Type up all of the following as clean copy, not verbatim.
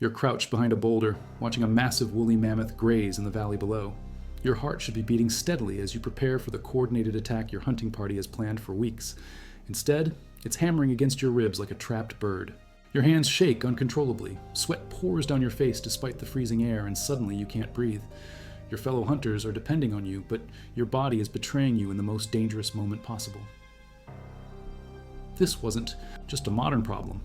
You're crouched behind a boulder, watching a massive woolly mammoth graze in the valley below. Your heart should be beating steadily as you prepare for the coordinated attack your hunting party has planned for weeks. Instead, it's hammering against your ribs like a trapped bird. Your hands shake uncontrollably, sweat pours down your face despite the freezing air, and suddenly you can't breathe. Your fellow hunters are depending on you, but your body is betraying you in the most dangerous moment possible. This wasn't just a modern problem.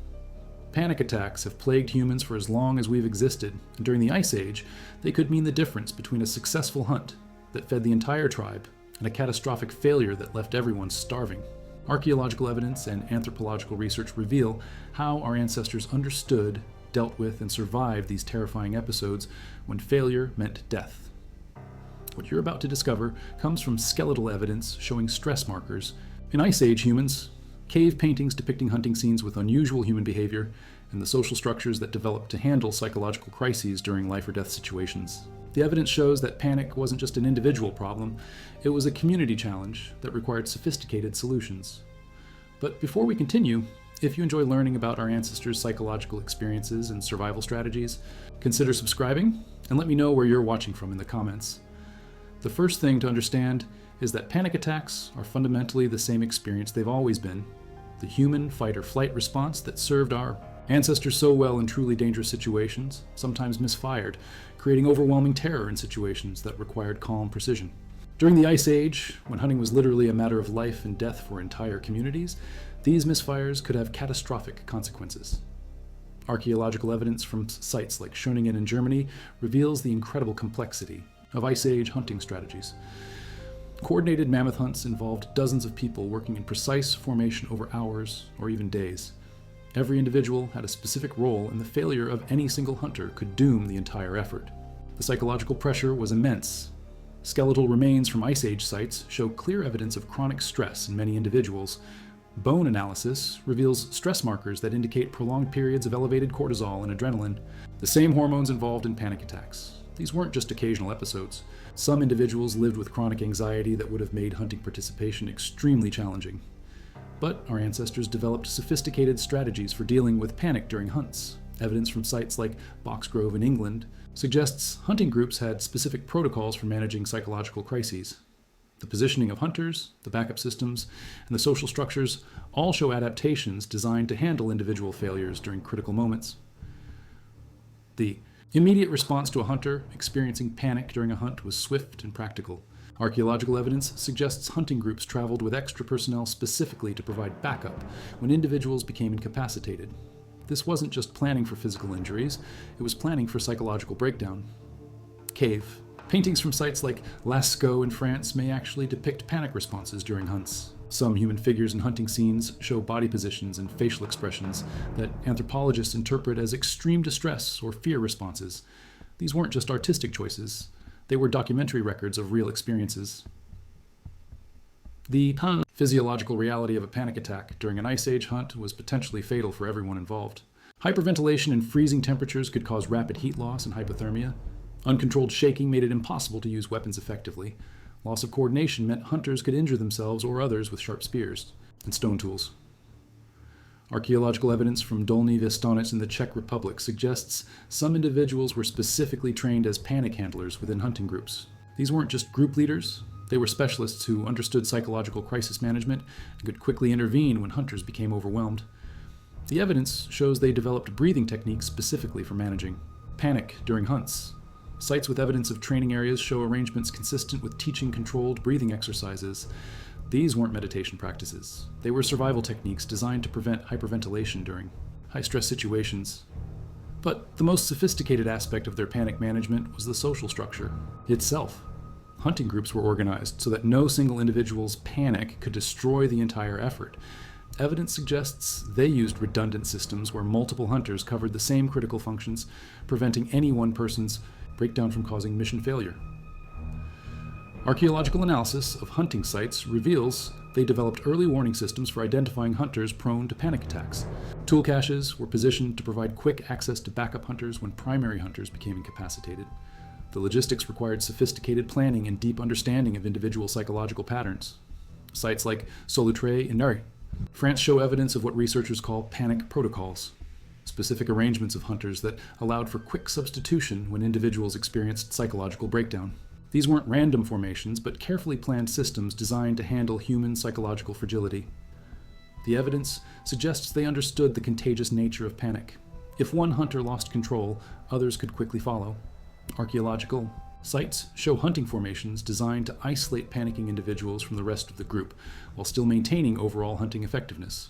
Panic attacks have plagued humans for as long as we've existed, and during the Ice Age, they could mean the difference between a successful hunt that fed the entire tribe and a catastrophic failure that left everyone starving. Archaeological evidence and anthropological research reveal how our ancestors understood, dealt with, and survived these terrifying episodes when failure meant death. What you're about to discover comes from skeletal evidence showing stress markers in Ice Age humans, cave paintings depicting hunting scenes with unusual human behavior, and the social structures that developed to handle psychological crises during life or death situations. The evidence shows that panic wasn't just an individual problem, it was a community challenge that required sophisticated solutions. But before we continue, if you enjoy learning about our ancestors' psychological experiences and survival strategies, consider subscribing and let me know where you're watching from in the comments. The first thing to understand is that panic attacks are fundamentally the same experience they've always been, the human fight-or-flight response that served our ancestors so well in truly dangerous situations, sometimes misfired, creating overwhelming terror in situations that required calm precision. During the Ice Age, when hunting was literally a matter of life and death for entire communities, these misfires could have catastrophic consequences. Archaeological evidence from sites like Schöningen in Germany reveals the incredible complexity of Ice Age hunting strategies. Coordinated mammoth hunts involved dozens of people working in precise formation over hours or even days. Every individual had a specific role, and the failure of any single hunter could doom the entire effort. The psychological pressure was immense. Skeletal remains from Ice Age sites show clear evidence of chronic stress in many individuals. Bone analysis reveals stress markers that indicate prolonged periods of elevated cortisol and adrenaline, the same hormones involved in panic attacks. These weren't just occasional episodes. Some individuals lived with chronic anxiety that would have made hunting participation extremely challenging. But our ancestors developed sophisticated strategies for dealing with panic during hunts. Evidence from sites like Boxgrove in England suggests hunting groups had specific protocols for managing psychological crises. The positioning of hunters, the backup systems, and the social structures all show adaptations designed to handle individual failures during critical moments. The immediate response to a hunter experiencing panic during a hunt was swift and practical. Archaeological evidence suggests hunting groups traveled with extra personnel specifically to provide backup when individuals became incapacitated. This wasn't just planning for physical injuries, it was planning for psychological breakdown. Cave. Paintings from sites like Lascaux in France may actually depict panic responses during hunts. Some human figures in hunting scenes show body positions and facial expressions that anthropologists interpret as extreme distress or fear responses. These weren't just artistic choices. They were documentary records of real experiences. The physiological reality of a panic attack during an Ice Age hunt was potentially fatal for everyone involved. Hyperventilation and freezing temperatures could cause rapid heat loss and hypothermia. Uncontrolled shaking made it impossible to use weapons effectively. Loss of coordination meant hunters could injure themselves or others with sharp spears and stone tools. Archaeological evidence from Dolní Věstonice in the Czech Republic suggests some individuals were specifically trained as panic handlers within hunting groups. These weren't just group leaders, they were specialists who understood psychological crisis management and could quickly intervene when hunters became overwhelmed. The evidence shows they developed breathing techniques specifically for managing panic during hunts. Sites with evidence of training areas show arrangements consistent with teaching controlled breathing exercises. These weren't meditation practices. They were survival techniques designed to prevent hyperventilation during high-stress situations. But the most sophisticated aspect of their panic management was the social structure itself. Hunting groups were organized so that no single individual's panic could destroy the entire effort. Evidence suggests they used redundant systems where multiple hunters covered the same critical functions, preventing any one person's breakdown from causing mission failure. Archaeological analysis of hunting sites reveals they developed early warning systems for identifying hunters prone to panic attacks. Tool caches were positioned to provide quick access to backup hunters when primary hunters became incapacitated. The logistics required sophisticated planning and deep understanding of individual psychological patterns. Sites like Solutré in France show evidence of what researchers call panic protocols. specific arrangements of hunters that allowed for quick substitution when individuals experienced psychological breakdown. These weren't random formations, but carefully planned systems designed to handle human psychological fragility. The evidence suggests they understood the contagious nature of panic. If one hunter lost control, others could quickly follow. Archaeological sites show hunting formations designed to isolate panicking individuals from the rest of the group, while still maintaining overall hunting effectiveness.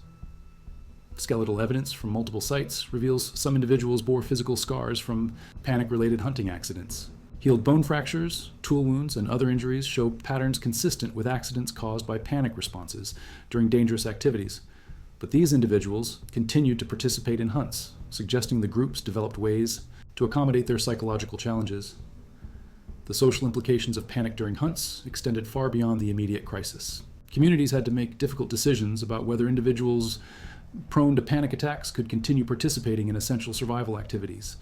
Skeletal evidence from multiple sites reveals some individuals bore physical scars from panic-related hunting accidents. Healed bone fractures, tool wounds, and other injuries show patterns consistent with accidents caused by panic responses during dangerous activities. But these individuals continued to participate in hunts, suggesting the groups developed ways to accommodate their psychological challenges. The social implications of panic during hunts extended far beyond the immediate crisis. Communities had to make difficult decisions about whether individuals prone to panic attacks could continue participating in essential survival activities.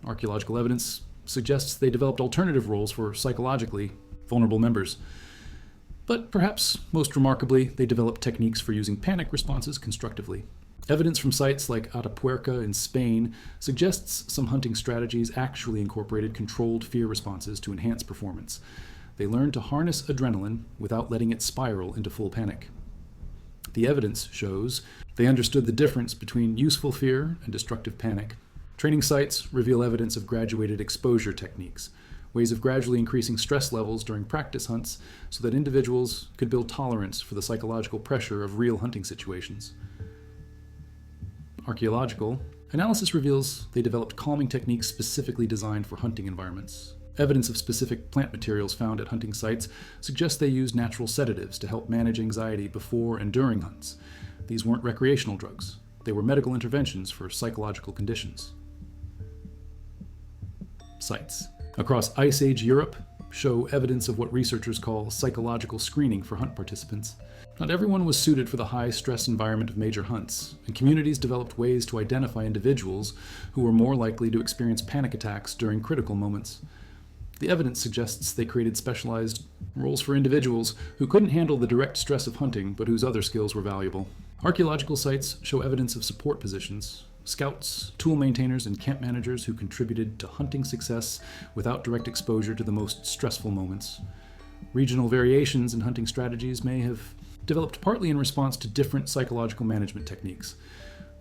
Archaeological evidence suggests they developed alternative roles for psychologically vulnerable members. But perhaps most remarkably, they developed techniques for using panic responses constructively. Evidence from sites like Atapuerca in Spain suggests some hunting strategies actually incorporated controlled fear responses to enhance performance. They learned to harness adrenaline without letting it spiral into full panic. The evidence shows they understood the difference between useful fear and destructive panic. Training sites reveal evidence of graduated exposure techniques, ways of gradually increasing stress levels during practice hunts so that individuals could build tolerance for the psychological pressure of real hunting situations. Archaeological analysis reveals they developed calming techniques specifically designed for hunting environments. Evidence of specific plant materials found at hunting sites suggests they used natural sedatives to help manage anxiety before and during hunts. These weren't recreational drugs. They were medical interventions for psychological conditions. Sites across Ice Age Europe show evidence of what researchers call psychological screening for hunt participants. Not everyone was suited for the high-stress environment of major hunts, and communities developed ways to identify individuals who were more likely to experience panic attacks during critical moments. The evidence suggests they created specialized roles for individuals who couldn't handle the direct stress of hunting, but whose other skills were valuable. Archaeological sites show evidence of support positions, scouts, tool maintainers, and camp managers who contributed to hunting success without direct exposure to the most stressful moments. Regional variations in hunting strategies may have developed partly in response to different psychological management techniques.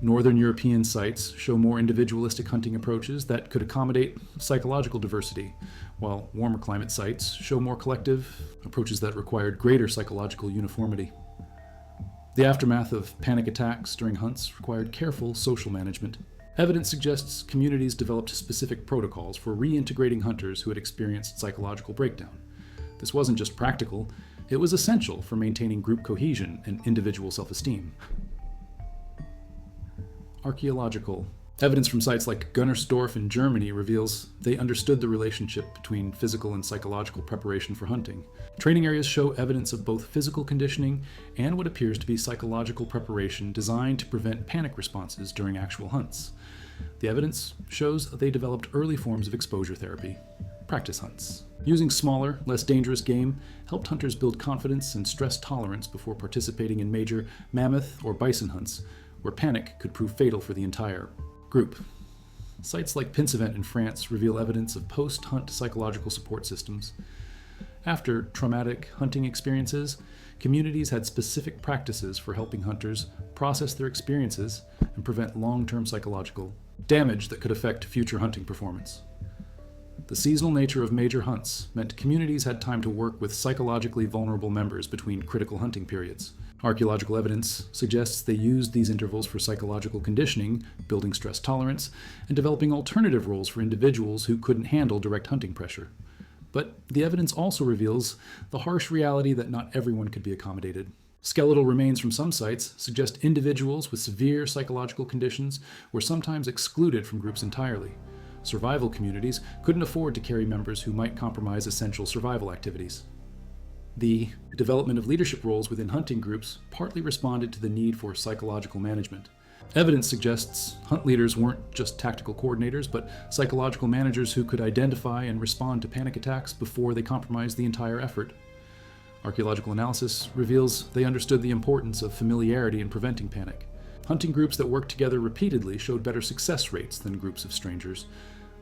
Northern European sites show more individualistic hunting approaches that could accommodate psychological diversity, while warmer climate sites show more collective approaches that required greater psychological uniformity. The aftermath of panic attacks during hunts required careful social management. Evidence suggests communities developed specific protocols for reintegrating hunters who had experienced psychological breakdown. This wasn't just practical, it was essential for maintaining group cohesion and individual self-esteem. Archaeological evidence from sites like Gunnersdorf in Germany reveals they understood the relationship between physical and psychological preparation for hunting. Training areas show evidence of both physical conditioning and what appears to be psychological preparation designed to prevent panic responses during actual hunts. The evidence shows they developed early forms of exposure therapy, practice hunts. Using smaller, less dangerous game helped hunters build confidence and stress tolerance before participating in major mammoth or bison hunts, where panic could prove fatal for the entire group. Sites like Pinsevent in France reveal evidence of post-hunt psychological support systems. After traumatic hunting experiences, communities had specific practices for helping hunters process their experiences and prevent long-term psychological damage that could affect future hunting performance. The seasonal nature of major hunts meant communities had time to work with psychologically vulnerable members between critical hunting periods. Archaeological evidence suggests they used these intervals for psychological conditioning, building stress tolerance, and developing alternative roles for individuals who couldn't handle direct hunting pressure. But the evidence also reveals the harsh reality that not everyone could be accommodated. Skeletal remains from some sites suggest individuals with severe psychological conditions were sometimes excluded from groups entirely. Survival communities couldn't afford to carry members who might compromise essential survival activities. The development of leadership roles within hunting groups partly responded to the need for psychological management. Evidence suggests hunt leaders weren't just tactical coordinators, but psychological managers who could identify and respond to panic attacks before they compromised the entire effort. Archaeological analysis reveals they understood the importance of familiarity in preventing panic. Hunting groups that worked together repeatedly showed better success rates than groups of strangers.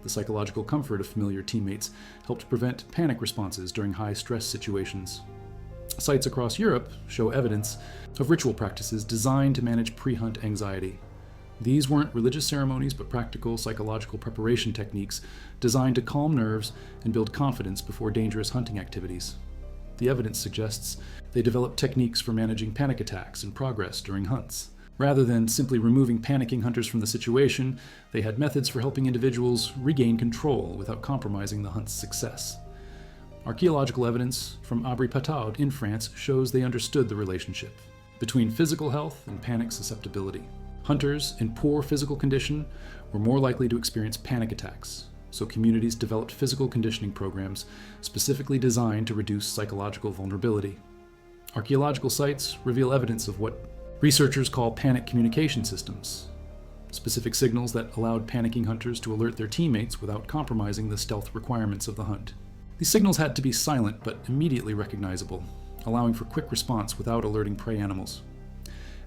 The psychological comfort of familiar teammates helped prevent panic responses during high-stress situations. Sites across Europe show evidence of ritual practices designed to manage pre-hunt anxiety. These weren't religious ceremonies, but practical psychological preparation techniques designed to calm nerves and build confidence before dangerous hunting activities. The evidence suggests they developed techniques for managing panic attacks and progress during hunts. Rather than simply removing panicking hunters from the situation, they had methods for helping individuals regain control without compromising the hunt's success. Archaeological evidence from Abri-Pataud in France shows they understood the relationship between physical health and panic susceptibility. Hunters in poor physical condition were more likely to experience panic attacks, so communities developed physical conditioning programs specifically designed to reduce psychological vulnerability. Archaeological sites reveal evidence of what researchers call panic communication systems, specific signals that allowed panicking hunters to alert their teammates without compromising the stealth requirements of the hunt. These signals had to be silent but immediately recognizable, allowing for quick response without alerting prey animals.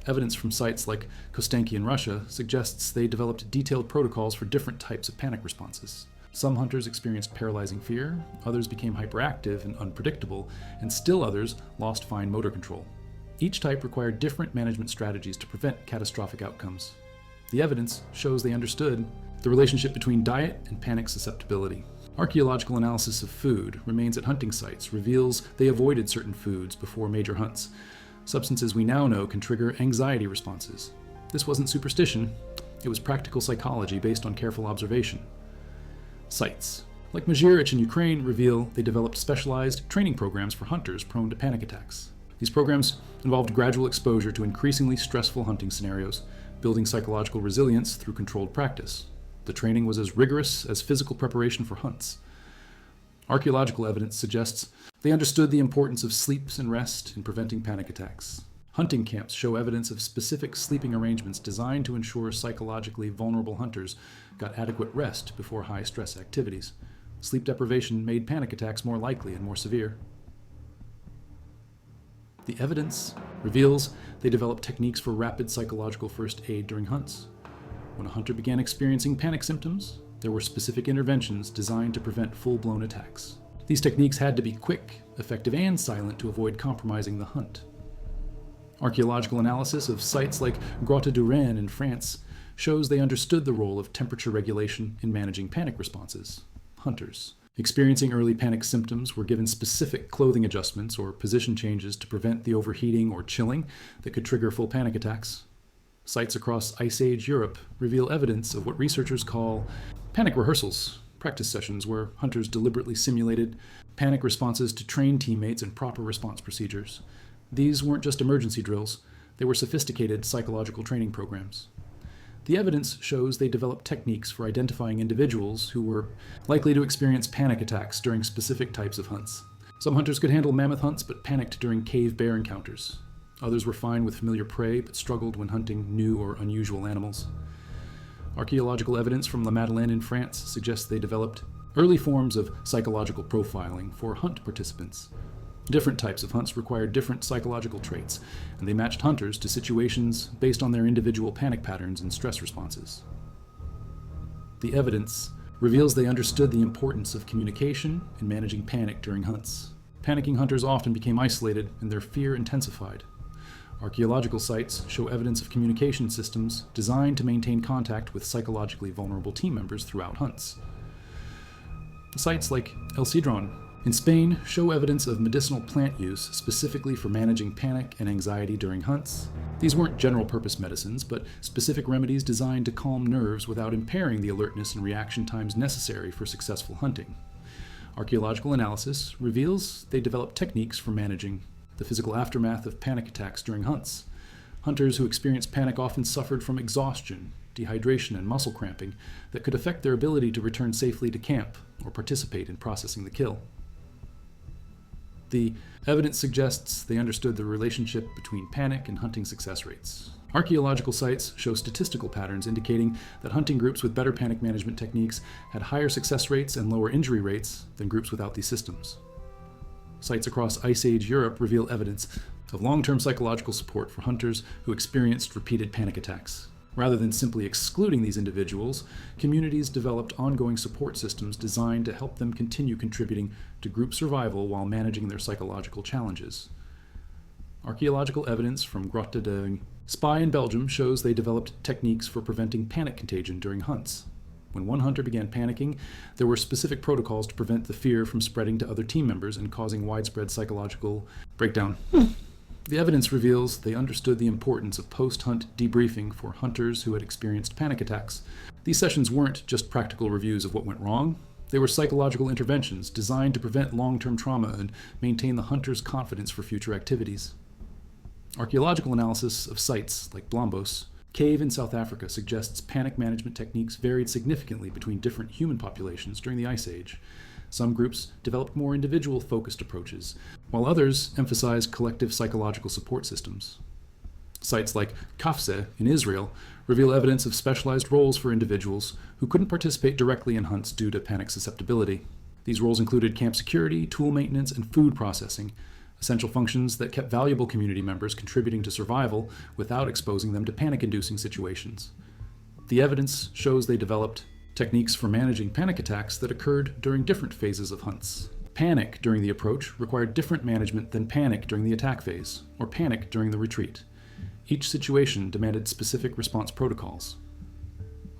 Evidence from sites like Kostanki in Russia suggests they developed detailed protocols for different types of panic responses. Some hunters experienced paralyzing fear, others became hyperactive and unpredictable, and still others lost fine motor control. Each type required different management strategies to prevent catastrophic outcomes. The evidence shows they understood the relationship between diet and panic susceptibility. Archaeological analysis of food remains at hunting sites reveals they avoided certain foods before major hunts. Substances we now know can trigger anxiety responses. This wasn't superstition, it was practical psychology based on careful observation. Sites like Mazirich in Ukraine reveal they developed specialized training programs for hunters prone to panic attacks. These programs involved gradual exposure to increasingly stressful hunting scenarios, building psychological resilience through controlled practice. The training was as rigorous as physical preparation for hunts. Archaeological evidence suggests they understood the importance of sleep and rest in preventing panic attacks. Hunting camps show evidence of specific sleeping arrangements designed to ensure psychologically vulnerable hunters got adequate rest before high-stress activities. Sleep deprivation made panic attacks more likely and more severe. The evidence reveals they developed techniques for rapid psychological first aid during hunts. When a hunter began experiencing panic symptoms, there were specific interventions designed to prevent full-blown attacks. These techniques had to be quick, effective, and silent to avoid compromising the hunt. Archaeological analysis of sites like Grotte du Rhin in France shows they understood the role of temperature regulation in managing panic responses. Hunters experiencing early panic symptoms were given specific clothing adjustments or position changes to prevent the overheating or chilling that could trigger full panic attacks. Sites across Ice Age Europe reveal evidence of what researchers call panic rehearsals, practice sessions where hunters deliberately simulated panic responses to train teammates and proper response procedures. These weren't just emergency drills, they were sophisticated psychological training programs. The evidence shows they developed techniques for identifying individuals who were likely to experience panic attacks during specific types of hunts. Some hunters could handle mammoth hunts but panicked during cave bear encounters. Others were fine with familiar prey but struggled when hunting new or unusual animals. Archaeological evidence from La Madeleine in France suggests they developed early forms of psychological profiling for hunt participants. Different types of hunts required different psychological traits, and they matched hunters to situations based on their individual panic patterns and stress responses. The evidence reveals they understood the importance of communication in managing panic during hunts. Panicking hunters often became isolated and their fear intensified. Archaeological sites show evidence of communication systems designed to maintain contact with psychologically vulnerable team members throughout hunts. Sites like El Cedron in Spain show evidence of medicinal plant use specifically for managing panic and anxiety during hunts. These weren't general-purpose medicines, but specific remedies designed to calm nerves without impairing the alertness and reaction times necessary for successful hunting. Archaeological analysis reveals they developed techniques for managing the physical aftermath of panic attacks during hunts. Hunters who experienced panic often suffered from exhaustion, dehydration, and muscle cramping that could affect their ability to return safely to camp or participate in processing the kill. The evidence suggests they understood the relationship between panic and hunting success rates. Archaeological sites show statistical patterns indicating that hunting groups with better panic management techniques had higher success rates and lower injury rates than groups without these systems. Sites across Ice Age Europe reveal evidence of long-term psychological support for hunters who experienced repeated panic attacks. Rather than simply excluding these individuals, communities developed ongoing support systems designed to help them continue contributing to group survival while managing their psychological challenges. Archaeological evidence from Grotte de Spy in Belgium shows they developed techniques for preventing panic contagion during hunts. When one hunter began panicking, there were specific protocols to prevent the fear from spreading to other team members and causing widespread psychological breakdown. The evidence reveals they understood the importance of post-hunt debriefing for hunters who had experienced panic attacks. These sessions weren't just practical reviews of what went wrong. They were psychological interventions designed to prevent long-term trauma and maintain the hunter's confidence for future activities. Archaeological analysis of sites like Blombos Cave in South Africa suggests panic management techniques varied significantly between different human populations during the Ice Age. Some groups developed more individual-focused approaches, while others emphasized collective psychological support systems. Sites like Kafse in Israel reveal evidence of specialized roles for individuals who couldn't participate directly in hunts due to panic susceptibility. These roles included camp security, tool maintenance, and food processing, essential functions that kept valuable community members contributing to survival without exposing them to panic-inducing situations. The evidence shows they developed techniques for managing panic attacks that occurred during different phases of hunts. Panic during the approach required different management than panic during the attack phase, or panic during the retreat. Each situation demanded specific response protocols.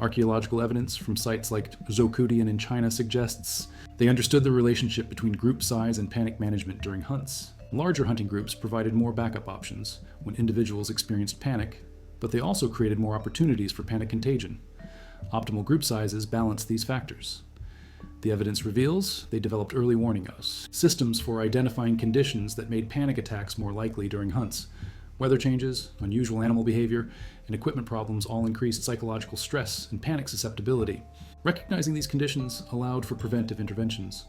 Archaeological evidence from sites like Zhoukoudian in China suggests they understood the relationship between group size and panic management during hunts. Larger hunting groups provided more backup options when individuals experienced panic, but they also created more opportunities for panic contagion. Optimal group sizes balance these factors. The evidence reveals they developed early warning systems for identifying conditions that made panic attacks more likely during hunts. Weather changes, unusual animal behavior, and equipment problems all increased psychological stress and panic susceptibility. Recognizing these conditions allowed for preventive interventions.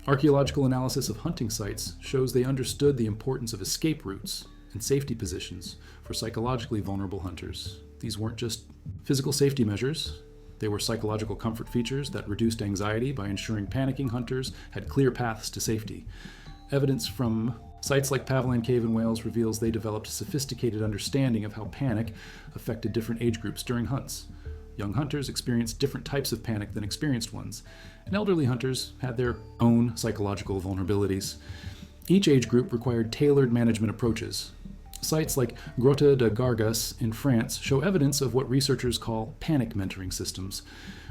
Archaeological analysis of hunting sites shows they understood the importance of escape routes and safety positions for psychologically vulnerable hunters. These weren't just physical safety measures, they were psychological comfort features that reduced anxiety by ensuring panicking hunters had clear paths to safety. Evidence from sites like Caveman Cave in Wales reveals they developed a sophisticated understanding of how panic affected different age groups during hunts. Young hunters experienced different types of panic than experienced ones, and elderly hunters had their own psychological vulnerabilities. Each age group required tailored management approaches. Sites like Grotte de Gargas in France show evidence of what researchers call panic mentoring systems,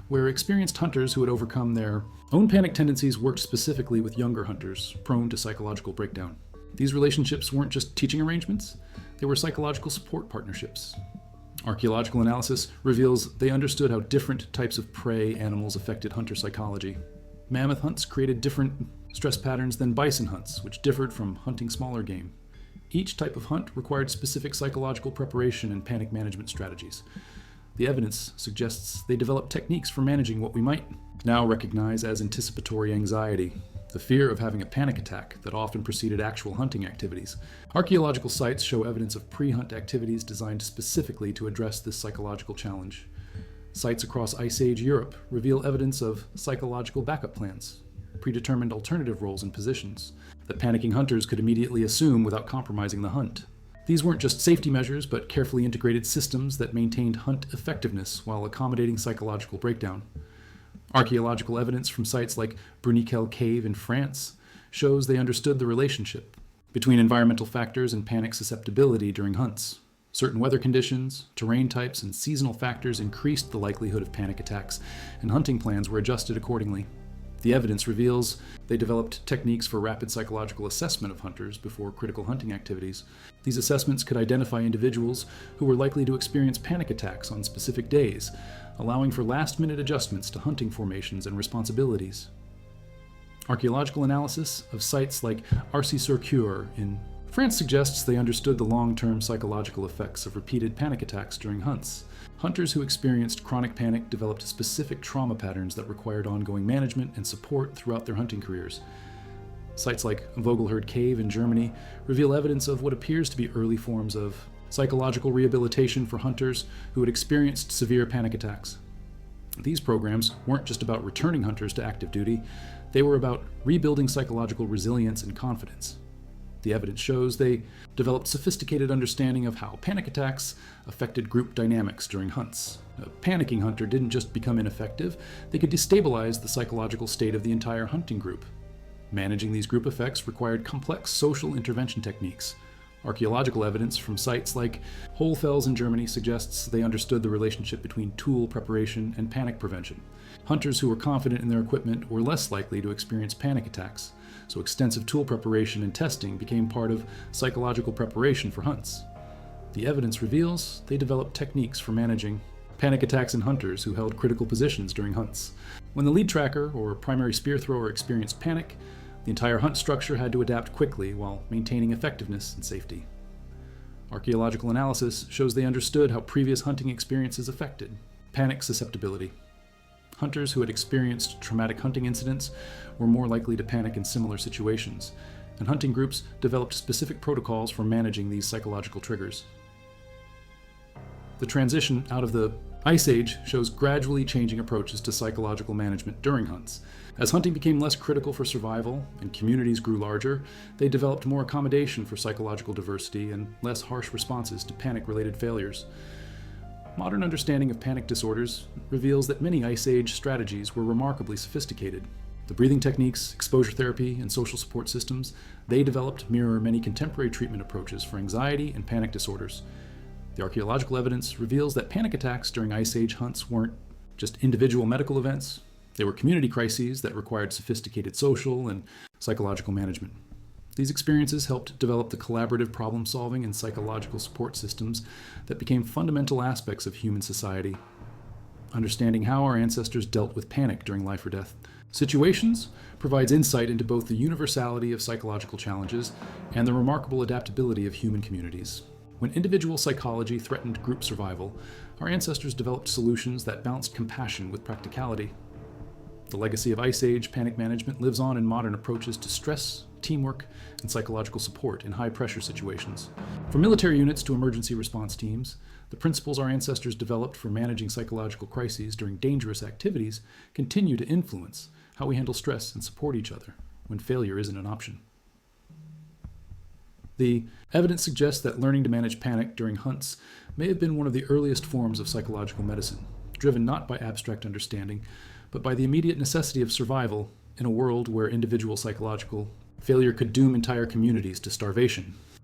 where experienced hunters who had overcome their own panic tendencies worked specifically with younger hunters prone to psychological breakdown. These relationships weren't just teaching arrangements, they were psychological support partnerships. Archaeological analysis reveals they understood how different types of prey animals affected hunter psychology. Mammoth hunts created different stress patterns than bison hunts, which differed from hunting smaller game. Each type of hunt required specific psychological preparation and panic management strategies. The evidence suggests they developed techniques for managing what we might now recognize as anticipatory anxiety, the fear of having a panic attack that often preceded actual hunting activities. Archaeological sites show evidence of pre-hunt activities designed specifically to address this psychological challenge. Sites across Ice Age Europe reveal evidence of psychological backup plans, predetermined alternative roles and positions that panicking hunters could immediately assume without compromising the hunt. These weren't just safety measures, but carefully integrated systems that maintained hunt effectiveness while accommodating psychological breakdown. Archaeological evidence from sites like Bruniquel Cave in France shows they understood the relationship between environmental factors and panic susceptibility during hunts. Certain weather conditions, terrain types, and seasonal factors increased the likelihood of panic attacks, and hunting plans were adjusted accordingly. The evidence reveals they developed techniques for rapid psychological assessment of hunters before critical hunting activities. These assessments could identify individuals who were likely to experience panic attacks on specific days, allowing for last-minute adjustments to hunting formations and responsibilities. Archaeological analysis of sites like Arcy-sur-Cure in France suggests they understood the long-term psychological effects of repeated panic attacks during hunts. Hunters who experienced chronic panic developed specific trauma patterns that required ongoing management and support throughout their hunting careers. Sites like Vogelherd Cave in Germany reveal evidence of what appears to be early forms of psychological rehabilitation for hunters who had experienced severe panic attacks. These programs weren't just about returning hunters to active duty, they were about rebuilding psychological resilience and confidence. The evidence shows they developed sophisticated understanding of how panic attacks affected group dynamics during hunts. A panicking hunter didn't just become ineffective, they could destabilize the psychological state of the entire hunting group. Managing these group effects required complex social intervention techniques. Archaeological evidence from sites like Hohlfels in Germany suggests they understood the relationship between tool preparation and panic prevention. Hunters who were confident in their equipment were less likely to experience panic attacks, so extensive tool preparation and testing became part of psychological preparation for hunts. The evidence reveals they developed techniques for managing panic attacks in hunters who held critical positions during hunts. When the lead tracker or primary spear thrower experienced panic, the entire hunt structure had to adapt quickly while maintaining effectiveness and safety. Archaeological analysis shows they understood how previous hunting experiences affected panic susceptibility. Hunters who had experienced traumatic hunting incidents were more likely to panic in similar situations, and hunting groups developed specific protocols for managing these psychological triggers. The transition out of the Ice Age shows gradually changing approaches to psychological management during hunts. As hunting became less critical for survival and communities grew larger, they developed more accommodation for psychological diversity and less harsh responses to panic-related failures. Modern understanding of panic disorders reveals that many Ice Age strategies were remarkably sophisticated. The breathing techniques, exposure therapy, and social support systems they developed mirror many contemporary treatment approaches for anxiety and panic disorders. The archaeological evidence reveals that panic attacks during Ice Age hunts weren't just individual medical events, they were community crises that required sophisticated social and psychological management. These experiences helped develop the collaborative problem-solving and psychological support systems that became fundamental aspects of human society. Understanding how our ancestors dealt with panic during life or death situations provides insight into both the universality of psychological challenges and the remarkable adaptability of human communities. When individual psychology threatened group survival, our ancestors developed solutions that balanced compassion with practicality. The legacy of Ice Age panic management lives on in modern approaches to stress, teamwork, and psychological support in high-pressure situations. From military units to emergency response teams, the principles our ancestors developed for managing psychological crises during dangerous activities continue to influence how we handle stress and support each other when failure isn't an option. The evidence suggests that learning to manage panic during hunts may have been one of the earliest forms of psychological medicine, driven not by abstract understanding, but by the immediate necessity of survival in a world where individual psychological failure could doom entire communities to starvation.